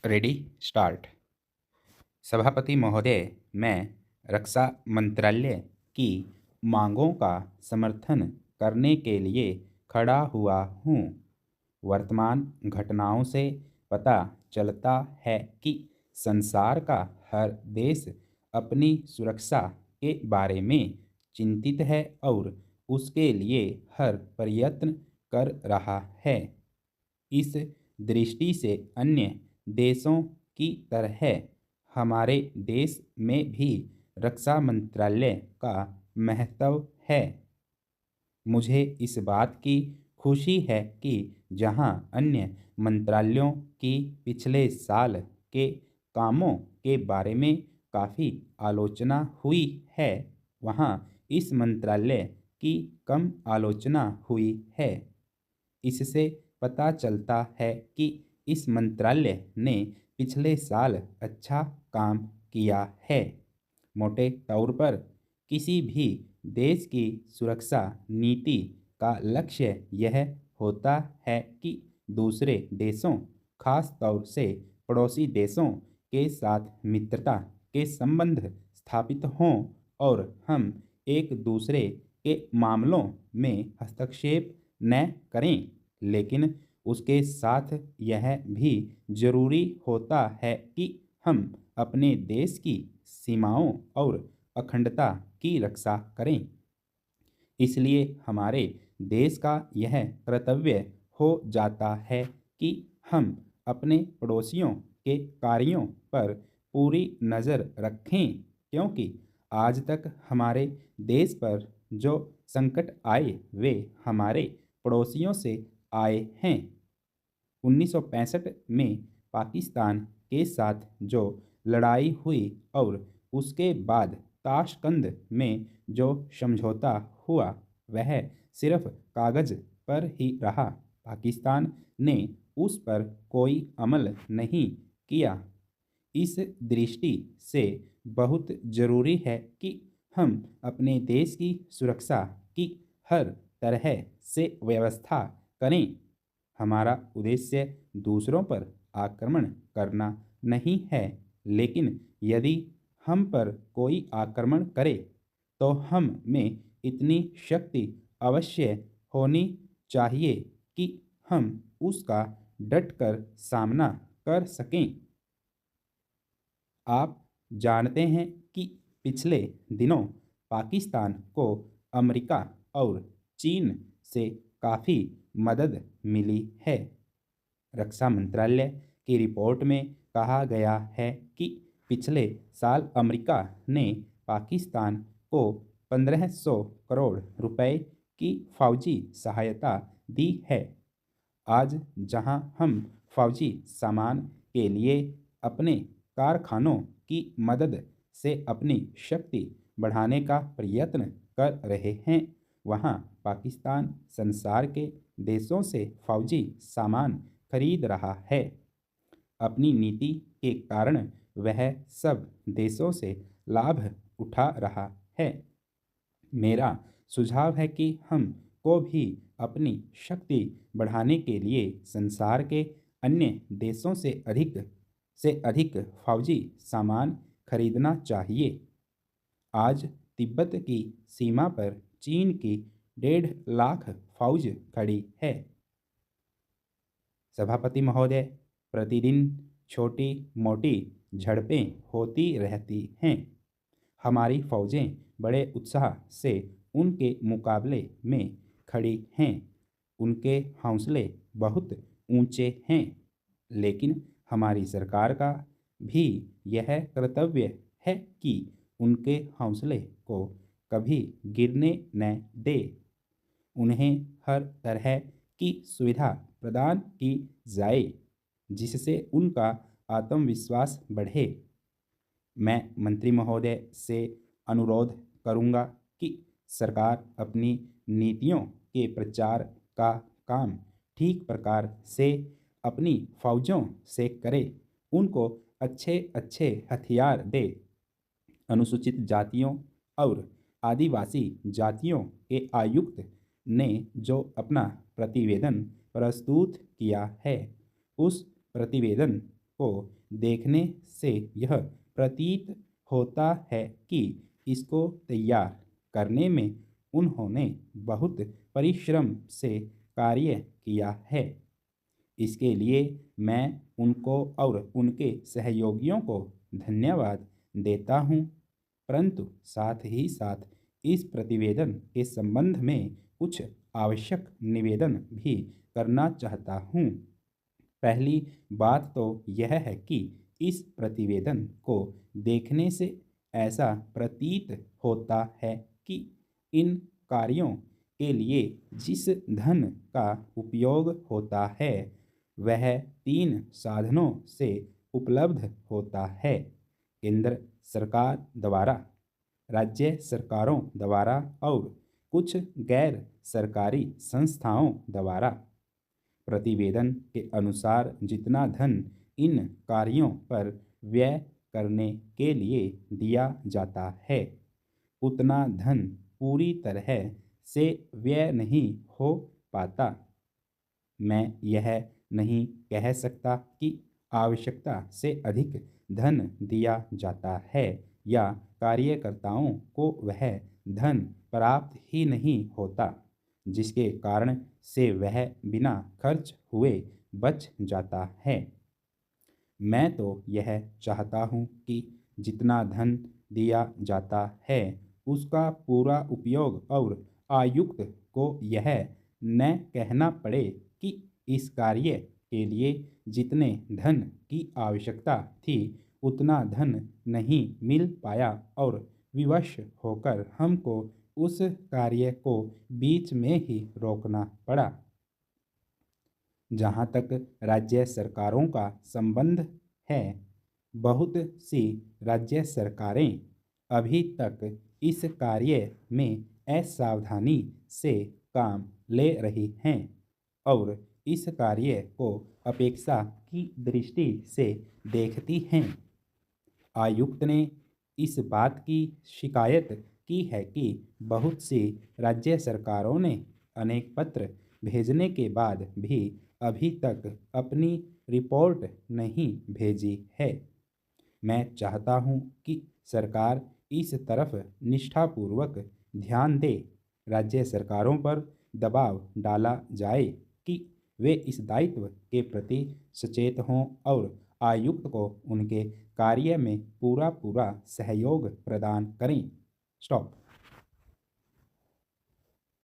Ready start. सभापति महोदय, मैं रक्षा मंत्रालय की मांगों का समर्थन करने के लिए खड़ा हुआ हूँ। वर्तमान घटनाओं से पता चलता है कि संसार का हर देश अपनी सुरक्षा के बारे में चिंतित है और उसके लिए हर प्रयत्न कर रहा है। इस दृष्टि से अन्य देशों की तरह हमारे देश में भी रक्षा मंत्रालय का महत्व है। मुझे इस बात की खुशी है कि जहां अन्य मंत्रालयों की पिछले साल के कामों के बारे में काफ़ी आलोचना हुई है, वहां इस मंत्रालय की कम आलोचना हुई है। इससे पता चलता है कि इस मंत्रालय ने पिछले साल अच्छा काम किया है। मोटे तौर पर किसी भी देश की सुरक्षा नीति का लक्ष्य यह होता है कि दूसरे देशों, खास तौर से पड़ोसी देशों के साथ मित्रता के संबंध स्थापित हों और हम एक दूसरे के मामलों में हस्तक्षेप न करें। लेकिन उसके साथ यह भी जरूरी होता है कि हम अपने देश की सीमाओं और अखंडता की रक्षा करें। इसलिए हमारे देश का यह कर्तव्य हो जाता है कि हम अपने पड़ोसियों के कार्यों पर पूरी नज़र रखें, क्योंकि आज तक हमारे देश पर जो संकट आए वे हमारे पड़ोसियों से आए हैं। 1965 में पाकिस्तान के साथ जो लड़ाई हुई और उसके बाद ताशकंद में जो समझौता हुआ, वह सिर्फ कागज़ पर ही रहा। पाकिस्तान ने उस पर कोई अमल नहीं किया। इस दृष्टि से बहुत ज़रूरी है कि हम अपने देश की सुरक्षा की हर तरह से व्यवस्था करें। हमारा उद्देश्य दूसरों पर आक्रमण करना नहीं है, लेकिन यदि हम पर कोई आक्रमण करे तो हम में इतनी शक्ति अवश्य होनी चाहिए कि हम उसका डटकर सामना कर सकें। आप जानते हैं कि पिछले दिनों पाकिस्तान को अमेरिका और चीन से काफ़ी मदद मिली है। रक्षा मंत्रालय की रिपोर्ट में कहा गया है कि पिछले साल अमेरिका ने पाकिस्तान को 1500 करोड़ रुपए की फौजी सहायता दी है। आज जहां हम फौजी सामान के लिए अपने कारखानों की मदद से अपनी शक्ति बढ़ाने का प्रयत्न कर रहे हैं, वहां पाकिस्तान संसार के देशों से फौजी सामान खरीद रहा है। अपनी नीति के कारण वह सब देशों से लाभ उठा रहा है। मेरा सुझाव है कि हम को भी अपनी शक्ति बढ़ाने के लिए संसार के अन्य देशों से अधिक फौजी सामान खरीदना चाहिए। आज तिब्बत की सीमा पर चीन की 1.5 लाख फौज खड़ी है। सभापति महोदय, प्रतिदिन छोटी मोटी झड़पें होती रहती हैं। हमारी फौजें बड़े उत्साह से उनके मुकाबले में खड़ी हैं। उनके हौसले बहुत ऊंचे हैं, लेकिन हमारी सरकार का भी यह कर्तव्य है कि उनके हौसले को कभी गिरने न दे। उन्हें हर तरह की सुविधा प्रदान की जाए जिससे उनका आत्मविश्वास बढ़े। मैं मंत्री महोदय से अनुरोध करूंगा कि सरकार अपनी नीतियों के प्रचार का काम ठीक प्रकार से अपनी फौजों से करे, उनको अच्छे अच्छे हथियार दे। अनुसूचित जातियों और आदिवासी जातियों के आयुक्त ने जो अपना प्रतिवेदन प्रस्तुत किया है, उस प्रतिवेदन को देखने से यह प्रतीत होता है कि इसको तैयार करने में उन्होंने बहुत परिश्रम से कार्य किया है। इसके लिए मैं उनको और उनके सहयोगियों को धन्यवाद देता हूँ, परंतु साथ ही साथ इस प्रतिवेदन के संबंध में कुछ आवश्यक निवेदन भी करना चाहता हूँ। पहली बात तो यह है कि इस प्रतिवेदन को देखने से ऐसा प्रतीत होता है कि इन कार्यों के लिए जिस धन का उपयोग होता है वह 3 साधनों से उपलब्ध होता है। केंद्र सरकार द्वारा, राज्य सरकारों द्वारा और कुछ गैर सरकारी संस्थाओं द्वारा। प्रतिवेदन के अनुसार जितना धन इन कार्यों पर व्यय करने के लिए दिया जाता है उतना धन पूरी तरह से व्यय नहीं हो पाता। मैं यह नहीं कह सकता कि आवश्यकता से अधिक धन दिया जाता है या कार्यकर्ताओं को वह धन प्राप्त ही नहीं होता, जिसके कारण से वह बिना खर्च हुए बच जाता है। मैं तो यह चाहता हूँ कि जितना धन दिया जाता है उसका पूरा उपयोग और आयुक्त को यह न कहना पड़े कि इस कार्य के लिए जितने धन की आवश्यकता थी उतना धन नहीं मिल पाया और विवश होकर हमको उस कार्य को बीच में ही रोकना पड़ा। जहाँ तक राज्य सरकारों का संबंध है, बहुत सी राज्य सरकारें अभी तक इस कार्य में असावधानी से काम ले रही हैं और इस कार्य को अपेक्षा की दृष्टि से देखती हैं। आयुक्त ने इस बात की शिकायत की है कि बहुत सी राज्य सरकारों ने अनेक पत्र भेजने के बाद भी अभी तक अपनी रिपोर्ट नहीं भेजी है। मैं चाहता हूँ कि सरकार इस तरफ निष्ठापूर्वक ध्यान दे। राज्य सरकारों पर दबाव डाला जाए कि वे इस दायित्व के प्रति सचेत हों और आयुक्त को उनके कार्य में पूरा सहयोग प्रदान करें। स्टॉप।